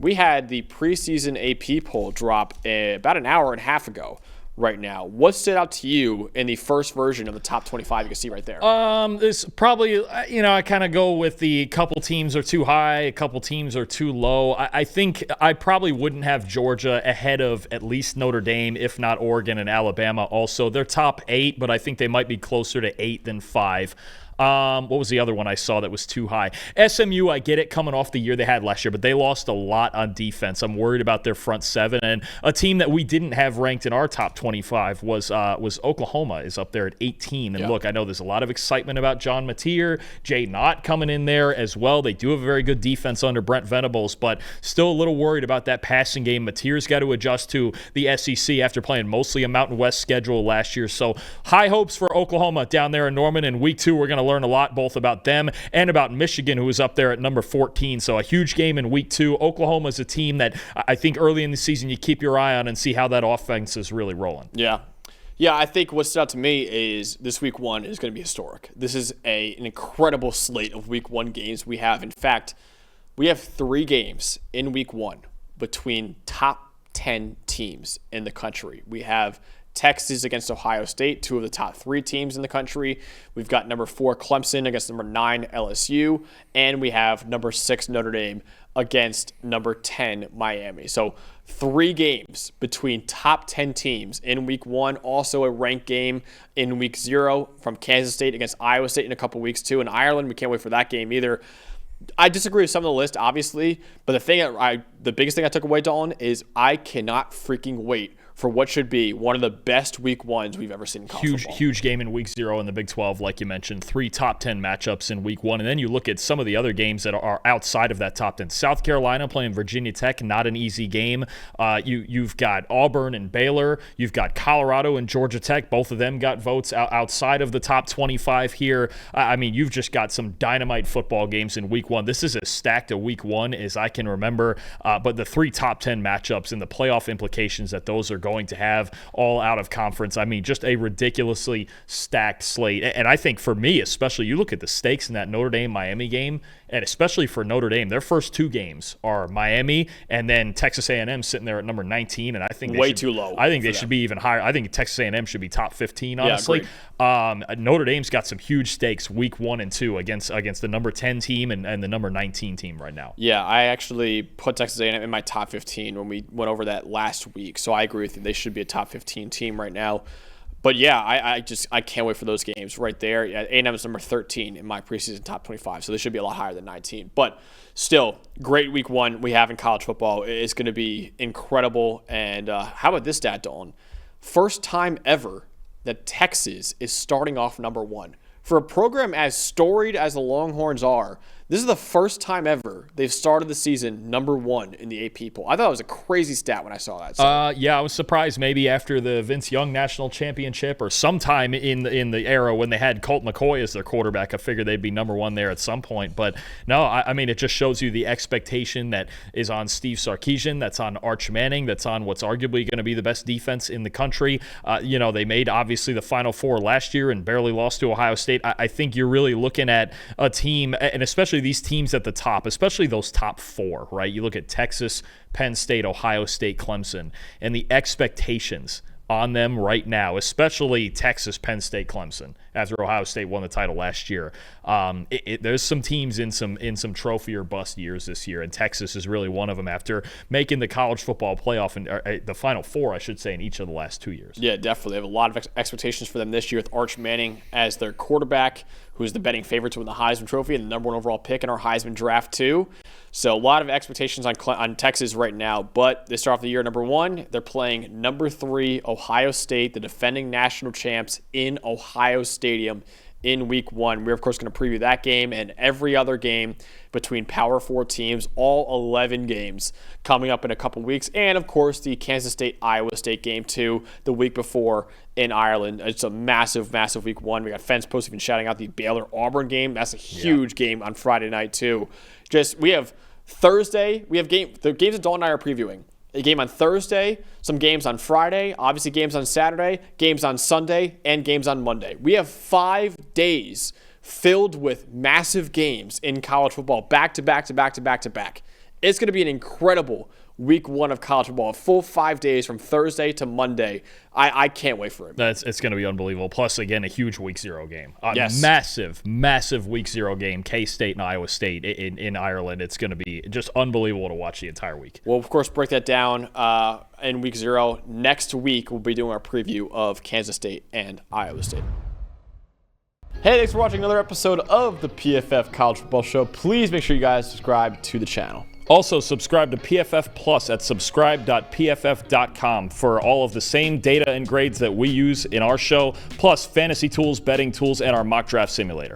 We had the preseason AP poll drop about an hour and a half ago right now. What stood out to you in the first version of the top 25 you can see right there? There's probably, I kind of go with the couple teams are too high, a couple teams are too low. I think I probably wouldn't have Georgia ahead of at least Notre Dame, if not Oregon and Alabama also. They're top 8, but I think they might be closer to 8 than 5. What was the other one I saw that was too high? SMU, I get it, coming off the year they had last year, but they lost a lot on defense. I'm worried about their front seven. And a team that we didn't have ranked in our top 25 was Oklahoma, is up there at 18. And look, I know there's a lot of excitement about John Mateer, Jay Knott coming in there as well. They do have a very good defense under Brent Venables, but still a little worried about that passing game. Mateer's got to adjust to the SEC after playing mostly a Mountain West schedule last year. So high hopes for Oklahoma down there in Norman. In week 2, we're going to learn a lot both about them and about Michigan, who is up there at number 14. So a huge game in week 2. Oklahoma is a team that I think early in the season you keep your eye on and see how that offense is really rolling. Yeah, I think what stood out to me is this week 1 is going to be historic. This is an incredible slate of week 1 games we have. In fact, we have 3 games in week 1 between top 10 teams in the country. We have Texas against Ohio State, 2 of the top 3 teams in the country. We've got number 4 Clemson against number 9 LSU, and we have number 6 Notre Dame against number 10 Miami. So 3 games between top 10 teams in week 1. Also a ranked game in week 0 from Kansas State against Iowa State in a couple weeks too. In Ireland, we can't wait for that game either. I disagree with some of the list, obviously, but the biggest thing I took away, Dalton, is I cannot freaking wait for what should be one of the best week 1s we've ever seen in college football. Huge game in week 0 in the Big 12, like you mentioned. 3 top 10 matchups in week 1. And then you look at some of the other games that are outside of that top 10. South Carolina playing Virginia Tech, not an easy game. You've got Auburn and Baylor. You've got Colorado and Georgia Tech. Both of them got votes outside of the top 25 here. I mean, you've just got some dynamite football games in week 1. This is as stacked a week 1 as I can remember. But the 3 top 10 matchups and the playoff implications that those are going to have all out of conference. I mean, just a ridiculously stacked slate. And I think for me, especially, you look at the stakes in that Notre Dame-Miami game, and especially for Notre Dame, their first 2 games are Miami and then Texas A&M sitting there at number 19. And I think too low. I think they should be even higher. I think Texas A&M should be top 15, honestly. Notre Dame's got some huge stakes week 1 and 2 against the number 10 team and the number 19 team right now. Yeah, I actually put Texas A&M in my top 15 when we went over that last week. So I agree with you. They should be a top 15 team right now. But yeah, I can't wait for those games right there. A&M is number 13 in my preseason top 25, so they should be a lot higher than 19. But still, great week 1 we have in college football. It's going to be incredible. And how about this stat, Dalton? First time ever that Texas is starting off number 1. For a program as storied as the Longhorns are, this is the first time ever they've started the season number 1 in the AP poll. I thought it was a crazy stat when I saw that. Yeah, I was surprised maybe after the Vince Young National Championship or sometime in the era when they had Colt McCoy as their quarterback. I figured they'd be number 1 there at some point. But no, I mean, it just shows you the expectation that is on Steve Sarkisian, that's on Arch Manning, that's on what's arguably going to be the best defense in the country. They made, obviously, the Final Four last year and barely lost to Ohio State. I think you're really looking at a team, and especially these teams at the top, especially those top 4, right? You look at Texas, Penn State, Ohio State, Clemson, and the expectations on them right now, especially Texas, Penn State, Clemson, after Ohio State won the title last year. There's some teams in some trophy or bust years this year, and Texas is really one of them after making the college football playoff and the Final Four, I should say, in each of the last 2 years. Yeah, definitely. They have a lot of expectations for them this year with Arch Manning as their quarterback, who's the betting favorite to win the Heisman Trophy and the number 1 overall pick in our Heisman draft too. So a lot of expectations on Texas right now, but they start off the year number 1. They're playing number 3 Ohio State, the defending national champs, in Ohio Stadium in week 1. We're, of course, going to preview that game and every other game between Power 4 teams, all 11 games coming up in a couple weeks. And, of course, the Kansas State-Iowa State game, too, the week before in Ireland. It's a massive, massive week 1. We got Fence Post even shouting out the Baylor-Auburn game. That's a huge game on Friday night, too. We have Thursday. The games that Dalton and I are previewing. A game on Thursday, some games on Friday, obviously games on Saturday, games on Sunday, and games on Monday. We have 5 days filled with massive games in college football, back to back to back to back to back. It's going to be an incredible week 1 of college football, a full 5 days from Thursday to Monday. I can't wait for it. It's going to be unbelievable. Plus, again, a huge week 0 game. Yes. Massive week 0 game. K-State and Iowa State in Ireland. It's going to be just unbelievable to watch the entire week. We'll, of course, break that down in week 0. Next week, we'll be doing our preview of Kansas State and Iowa State. Hey, thanks for watching another episode of the PFF College Football Show. Please make sure you guys subscribe to the channel. Also, subscribe to PFF Plus at subscribe.pff.com for all of the same data and grades that we use in our show, plus fantasy tools, betting tools, and our mock draft simulator.